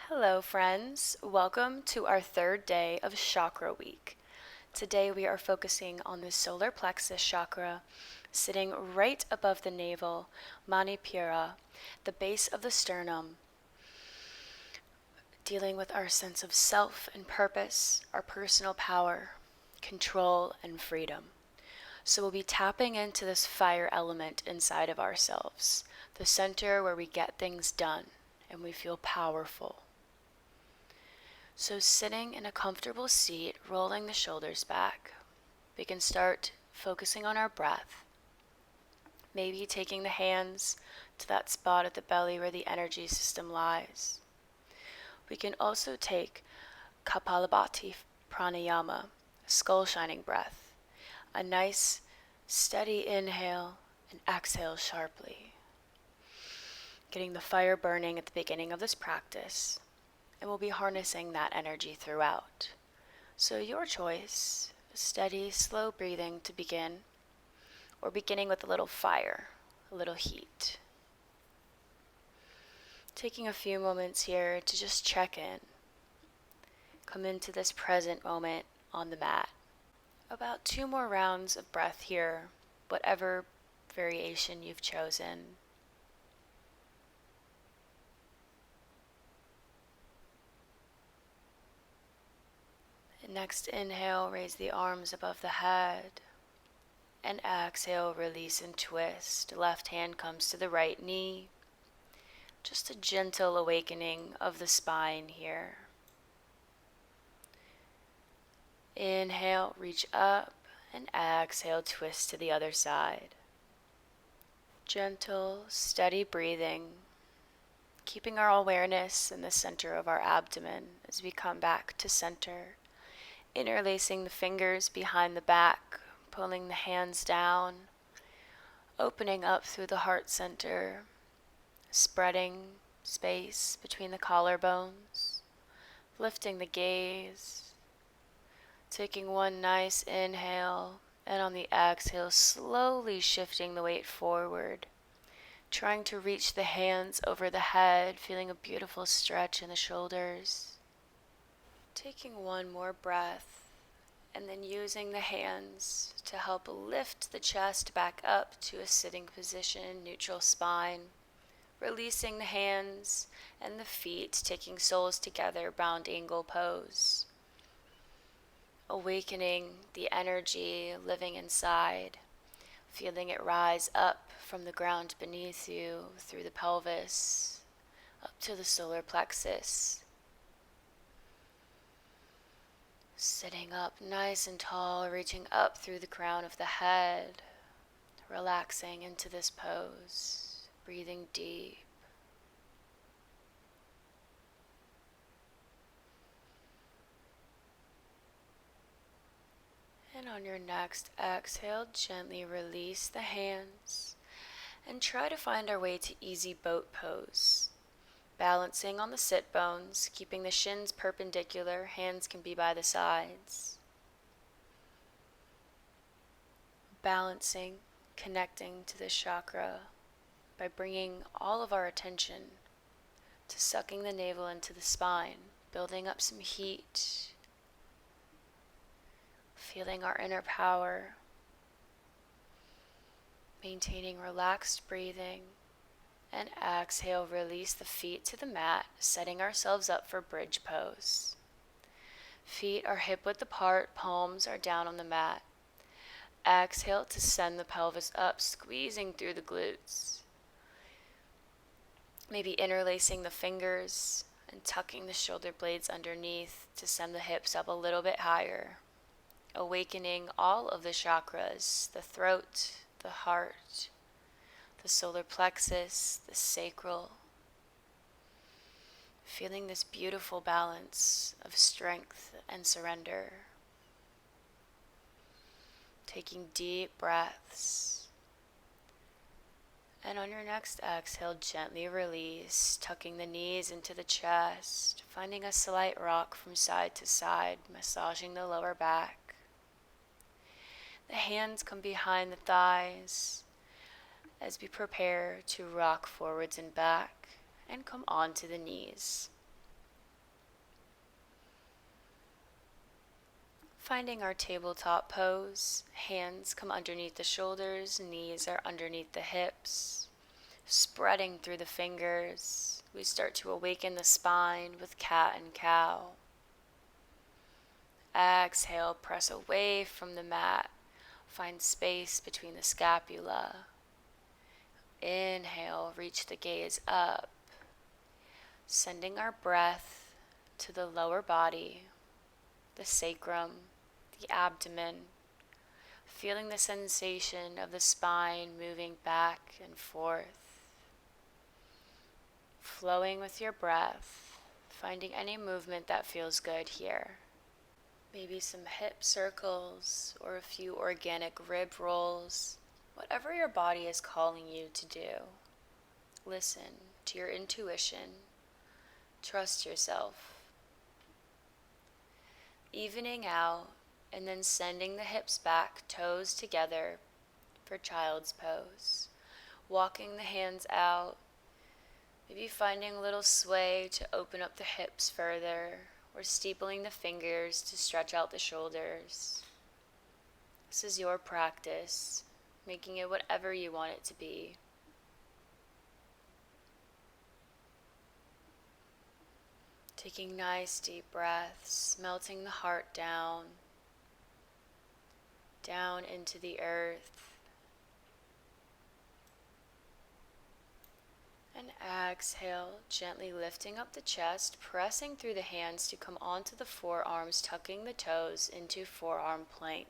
Hello, friends. Welcome to our third day of Chakra Week. Today we are focusing on the solar plexus chakra, sitting right above the navel, manipura, the base of the sternum, dealing with our sense of self and purpose, our personal power, control, and freedom. So we'll be tapping into this fire element inside of ourselves, the center where we get things done and we feel powerful. So sitting in a comfortable seat, rolling the shoulders back, we can start focusing on our breath. Maybe taking the hands to that spot at the belly where the energy system lies. We can also take Kapalabhati pranayama, skull shining breath, a nice steady inhale and exhale sharply, getting the fire burning at the beginning of this practice. And we'll be harnessing that energy throughout. So your choice, steady, slow breathing to begin, or beginning with a little fire, a little heat. Taking a few moments here to just check in. Come into this present moment on the mat. About 2 more rounds of breath here, whatever variation you've chosen. Next inhale, raise the arms above the head. And exhale, release and twist. Left hand comes to the right knee. Just a gentle awakening of the spine here. Inhale, reach up, and exhale, twist to the other side. Gentle, steady breathing, keeping our awareness in the center of our abdomen as we come back to center. Interlacing the fingers behind the back, pulling the hands down, opening up through the heart center, spreading space between the collarbones, lifting the gaze, taking one nice inhale, and on the exhale, slowly shifting the weight forward, trying to reach the hands over the head, feeling a beautiful stretch in the shoulders. Taking one more breath, and then using the hands to help lift the chest back up to a sitting position, neutral spine. Releasing the hands and the feet, taking soles together, bound angle pose. Awakening the energy living inside, feeling it rise up from the ground beneath you, through the pelvis, up to the solar plexus. Sitting up nice and tall, reaching up through the crown of the head, relaxing into this pose, breathing deep. And on your next exhale, gently release the hands and try to find our way to easy boat pose. Balancing on the sit bones, keeping the shins perpendicular, hands can be by the sides. Balancing, connecting to this chakra by bringing all of our attention to sucking the navel into the spine, building up some heat, feeling our inner power, maintaining relaxed breathing. And exhale, release the feet to the mat, setting ourselves up for bridge pose. Feet are hip-width apart, palms are down on the mat. Exhale to send the pelvis up, squeezing through the glutes. Maybe interlacing the fingers and tucking the shoulder blades underneath to send the hips up a little bit higher. Awakening all of the chakras, the throat, the heart, the solar plexus, the sacral. Feeling this beautiful balance of strength and surrender. Taking deep breaths. And on your next exhale, gently release, tucking the knees into the chest, finding a slight rock from side to side, massaging the lower back. The hands come behind the thighs as we prepare to rock forwards and back and come onto the knees. Finding our tabletop pose, hands come underneath the shoulders, knees are underneath the hips, spreading through the fingers. We start to awaken the spine with cat and cow. Exhale, press away from the mat. Find space between the scapula. Inhale, reach the gaze up, sending our breath to the lower body, the sacrum, the abdomen, feeling the sensation of the spine moving back and forth, flowing with your breath, finding any movement that feels good here. Maybe some hip circles or a few organic rib rolls, whatever your body is calling you to do. Listen to your intuition. Trust yourself. Evening out and then sending the hips back, toes together for child's pose. Walking the hands out, maybe finding a little sway to open up the hips further, or steepling the fingers to stretch out the shoulders. This is your practice, making it whatever you want it to be. Taking nice deep breaths, melting the heart down into the earth. And exhale, gently lifting up the chest, pressing through the hands to come onto the forearms, tucking the toes into forearm plank.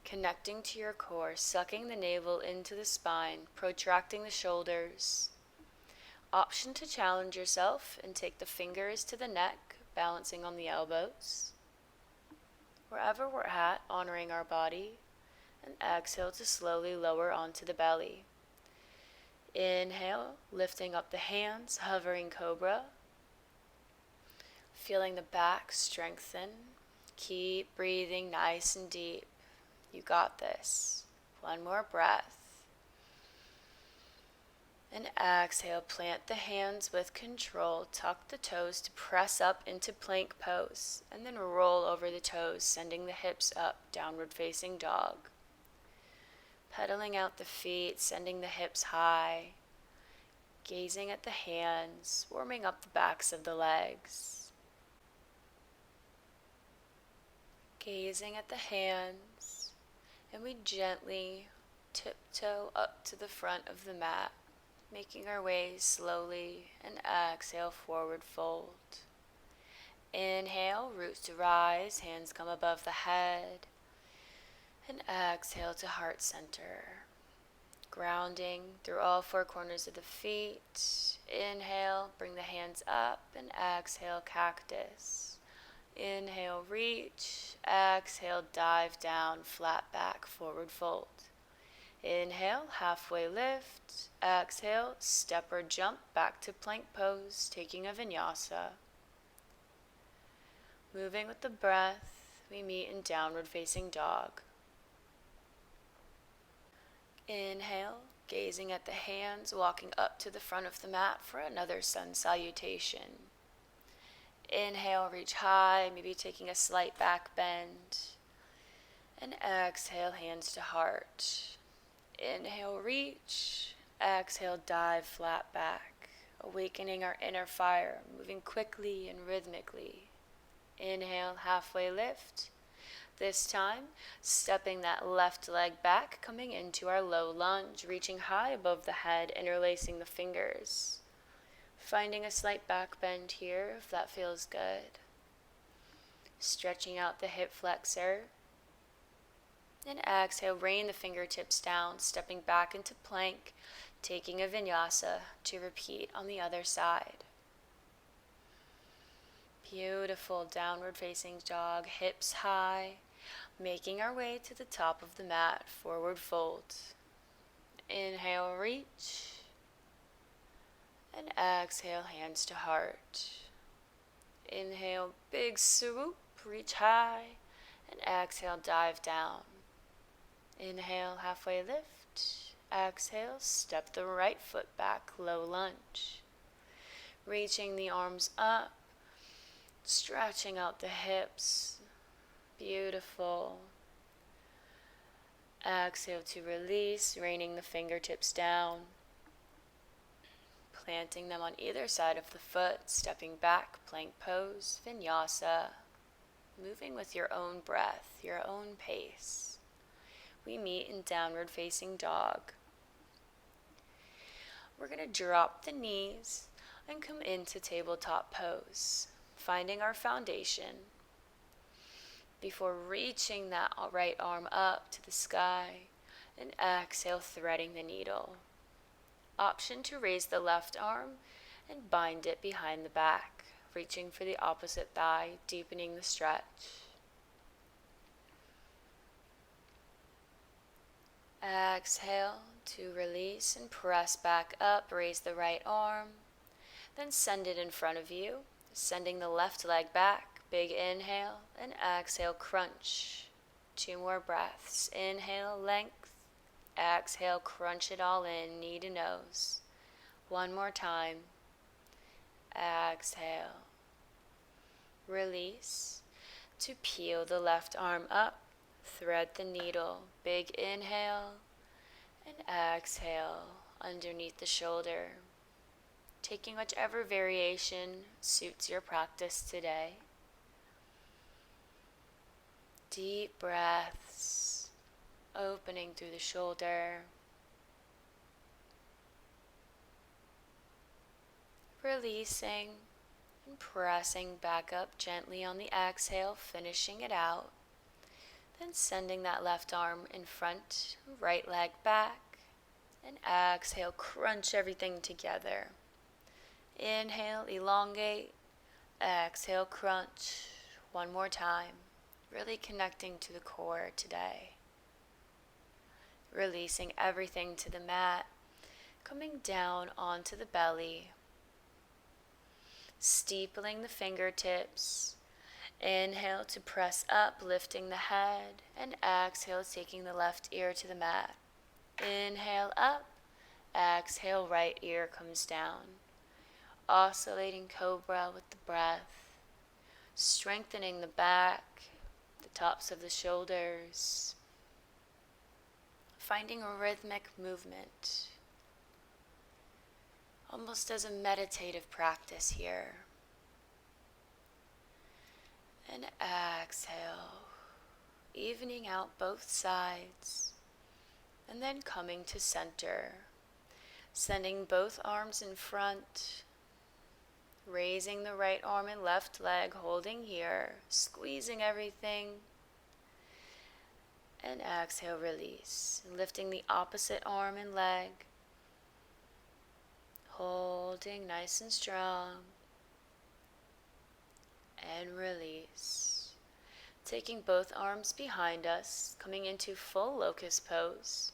Connecting to your core, sucking the navel into the spine, protracting the shoulders. Option to challenge yourself and take the fingers to the neck, balancing on the elbows. Wherever we're at, honoring our body. And exhale to slowly lower onto the belly. Inhale, lifting up the hands, hovering cobra. Feeling the back strengthen. Keep breathing nice and deep. You got this. One more breath. And exhale, plant the hands with control. Tuck the toes to press up into plank pose. And then roll over the toes, sending the hips up, downward facing dog. Pedaling out the feet, sending the hips high, gazing at the hands, warming up the backs of the legs. Gazing at the hands, and we gently tiptoe up to the front of the mat, making our way slowly, and exhale, forward fold. Inhale, roots to rise, hands come above the head. And exhale to heart center. Grounding through all four corners of the feet. Inhale, bring the hands up, and exhale, cactus. Inhale, reach. Exhale, dive down, flat back, forward fold. Inhale, halfway lift. Exhale, step or jump back to plank pose, taking a vinyasa. Moving with the breath, we meet in downward facing dog. Inhale, gazing at the hands, walking up to the front of the mat for another sun salutation. Inhale, reach high, maybe taking a slight back bend. And exhale, hands to heart. Inhale, reach. Exhale, dive flat back, awakening our inner fire, moving quickly and rhythmically. Inhale, halfway lift. This time, stepping that left leg back, coming into our low lunge, reaching high above the head, interlacing the fingers. Finding a slight back bend here if that feels good. Stretching out the hip flexor. And exhale, rain the fingertips down, stepping back into plank, taking a vinyasa to repeat on the other side. Beautiful downward facing dog, hips high, making our way to the top of the mat, forward fold. Inhale, reach. And exhale, hands to heart. Inhale, big swoop, reach high. And exhale, dive down. Inhale, halfway lift. Exhale, step the right foot back, low lunge. Reaching the arms up, stretching out the hips, Beautiful. Exhale to release, raining the fingertips down. Planting them on either side of the foot, stepping back, plank pose, vinyasa. Moving with your own breath, your own pace. We meet in downward facing dog. We're going to drop the knees and come into tabletop pose, finding our foundation before reaching that right arm up to the sky and exhale, threading the needle. Option to raise the left arm and bind it behind the back, reaching for the opposite thigh, deepening the stretch. Exhale to release and press back up, raise the right arm, then send it in front of you, sending the left leg back, big inhale, and exhale, crunch. 2 more breaths, inhale, length, exhale, crunch it all in, knee to nose. 1 more time, exhale, release, to peel the left arm up, thread the needle, big inhale, and exhale underneath the shoulder, taking whichever variation suits your practice today. Deep breaths, opening through the shoulder, releasing and pressing back up gently on the exhale, finishing it out. Then sending that left arm in front, right leg back, and exhale, crunch everything together. Inhale, elongate, exhale, crunch. 1 more time, really connecting to the core today. Releasing everything to the mat, coming down onto the belly, steepling the fingertips. Inhale to press up, lifting the head, and exhale, taking the left ear to the mat. Inhale up, exhale, right ear comes down. Oscillating cobra with the breath, strengthening the back, the tops of the shoulders, finding a rhythmic movement, almost as a meditative practice here. And exhale, evening out both sides, and then coming to center, sending both arms in front, raising the right arm and left leg, holding here, squeezing everything, and exhale, release, and lifting the opposite arm and leg, holding nice and strong, and release. Taking both arms behind us, coming into full locust pose,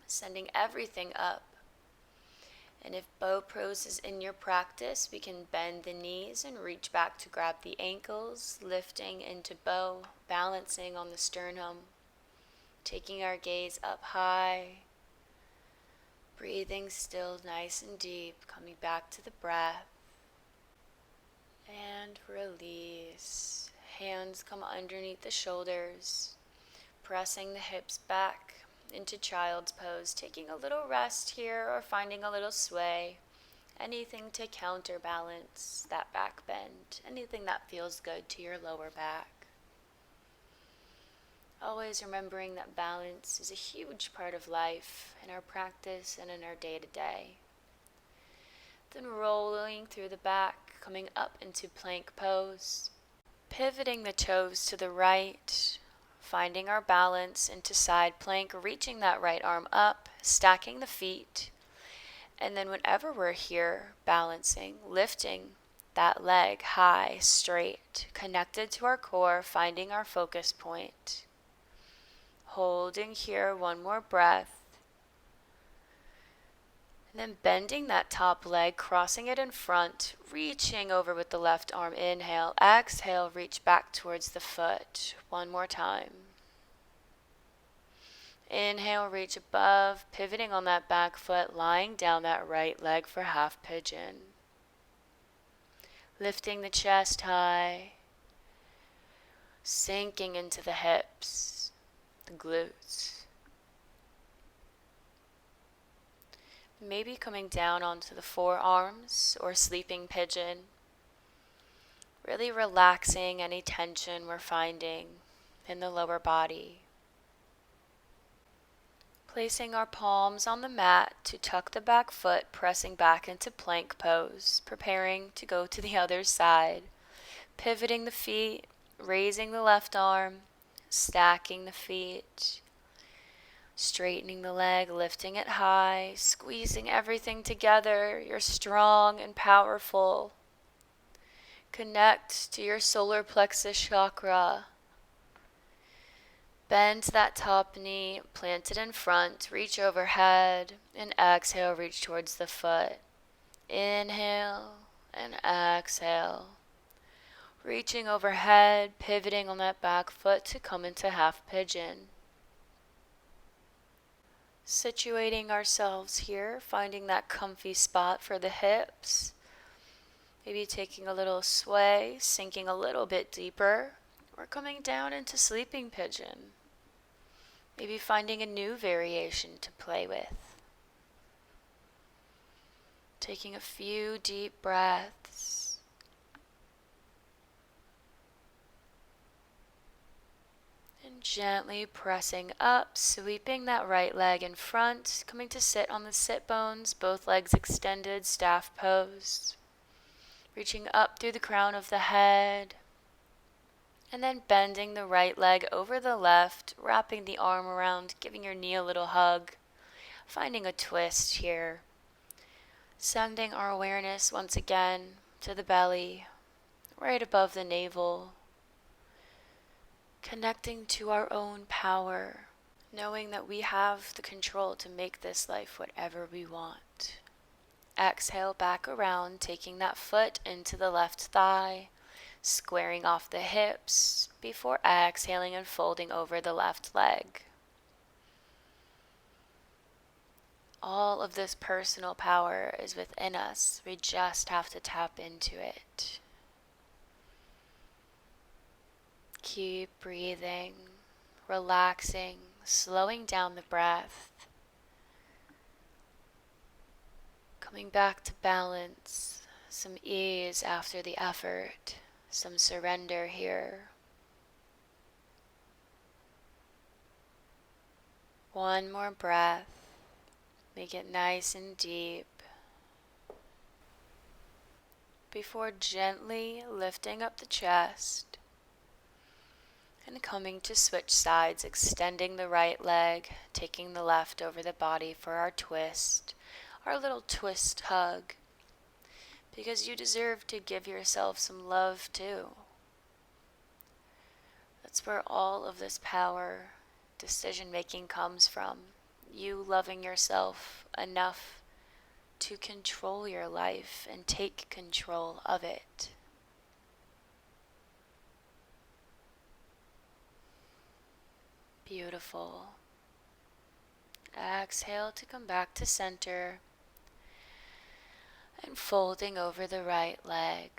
sending everything up. And if bow pose is in your practice, we can bend the knees and reach back to grab the ankles, lifting into bow, balancing on the sternum, taking our gaze up high, breathing still nice and deep, coming back to the breath. And release. Hands come underneath the shoulders, pressing the hips back into child's pose, taking a little rest here or finding a little sway. Anything to counterbalance that back bend, anything that feels good to your lower back. Always remembering that balance is a huge part of life, in our practice and in our day-to-day. Then rolling through the back, coming up into plank pose, pivoting the toes to the right, finding our balance into side plank, reaching that right arm up, stacking the feet, and then whenever we're here, balancing, lifting that leg high, straight, connected to our core, finding our focus point. Holding here, 1 more breath. And then bending that top leg, crossing it in front, reaching over with the left arm. Inhale, exhale, reach back towards the foot. 1 more time. Inhale, reach above, pivoting on that back foot, lying down that right leg for half pigeon. Lifting the chest high. sinking into the hips, the glutes. Maybe coming down onto the forearms or sleeping pigeon. Really relaxing any tension we're finding in the lower body. Placing our palms on the mat to tuck the back foot, pressing back into plank pose, preparing to go to the other side. Pivoting the feet, raising the left arm, stacking the feet, straightening the leg, lifting it high, squeezing everything together. You're strong and powerful. Connect to your solar plexus chakra. Bend that top knee, plant it in front, reach overhead, and exhale, reach towards the foot. Inhale and exhale. Reaching overhead, pivoting on that back foot to come into half pigeon. Situating ourselves here, finding that comfy spot for the hips. Maybe taking a little sway, sinking a little bit deeper, or coming down into sleeping pigeon. Maybe finding a new variation to play with. Taking a few deep breaths. And gently pressing up, sweeping that right leg in front, coming to sit on the sit bones, both legs extended, staff pose. Reaching up through the crown of the head. And then bending the right leg over the left, wrapping the arm around, giving your knee a little hug. Finding a twist here. Sending our awareness once again to the belly, right above the navel. Connecting to our own power, knowing that we have the control to make this life whatever we want. Exhale back around, taking that foot into the left thigh, squaring off the hips before exhaling and folding over the left leg. All of this personal power is within us. We just have to tap into it. Keep breathing, relaxing, slowing down the breath. Coming back to balance, some ease after the effort, some surrender here. One more breath. Make it nice and deep. Before gently lifting up the chest and coming to switch sides, extending the right leg, taking the left over the body for our twist, our little twist hug, because you deserve to give yourself some love too. That's where all of this power, decision making comes from. You loving yourself enough to control your life and take control of it. Beautiful. Exhale to come back to center and folding over the right leg.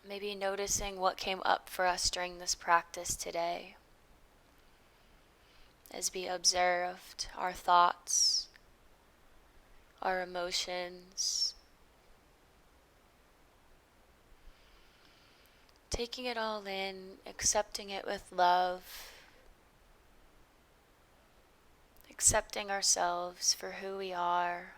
Maybe noticing what came up for us during this practice today. As we observed our thoughts, our emotions, taking it all in, accepting it with love, accepting ourselves for who we are.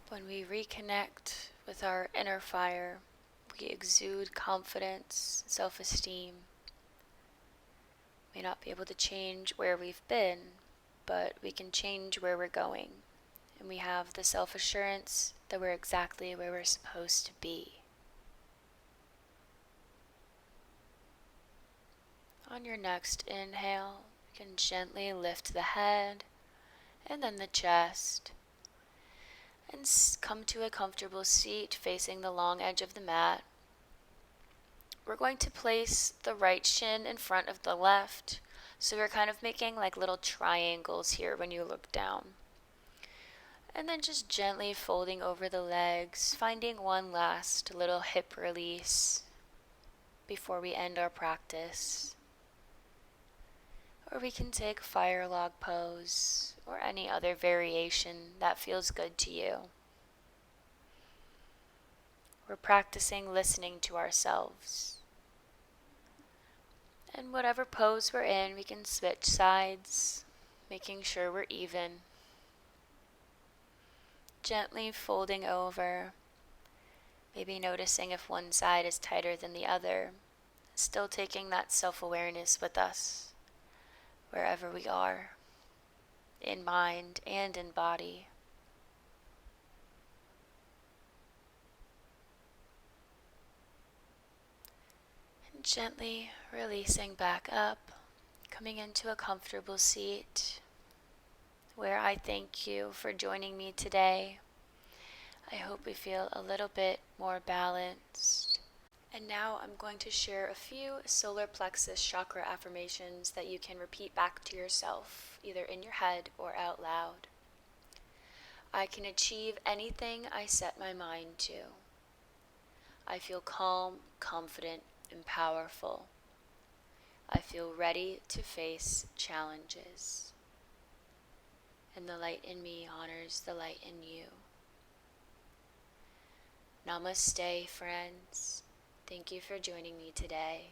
When we reconnect with our inner fire, we exude confidence, self-esteem. May not be able to change where we've been, but we can change where we're going. And we have the self-assurance that we're exactly where we're supposed to be. On your next inhale, you can gently lift the head and then the chest and come to a comfortable seat facing the long edge of the mat. We're going to place the right shin in front of the left, so we're kind of making like little triangles here when you look down. And then just gently folding over the legs, finding one last little hip release before we end our practice. Or we can take fire log pose or any other variation that feels good to you. We're practicing listening to ourselves. And whatever pose we're in, we can switch sides, making sure we're even. Gently folding over, maybe noticing if one side is tighter than the other, still taking that self-awareness with us, wherever we are, in mind and in body. And gently releasing back up, coming into a comfortable seat, where I thank you for joining me today. I hope we feel a little bit more balanced. And now I'm going to share a few solar plexus chakra affirmations that you can repeat back to yourself, either in your head or out loud. I can achieve anything I set my mind to. I feel calm, confident, and powerful. I feel ready to face challenges. And the light in me honors the light in you. Namaste, friends. Thank you for joining me today.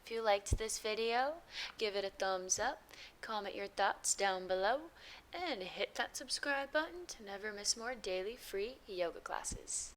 If you liked this video, give it a thumbs up, comment your thoughts down below, and hit that subscribe button to never miss more daily free yoga classes.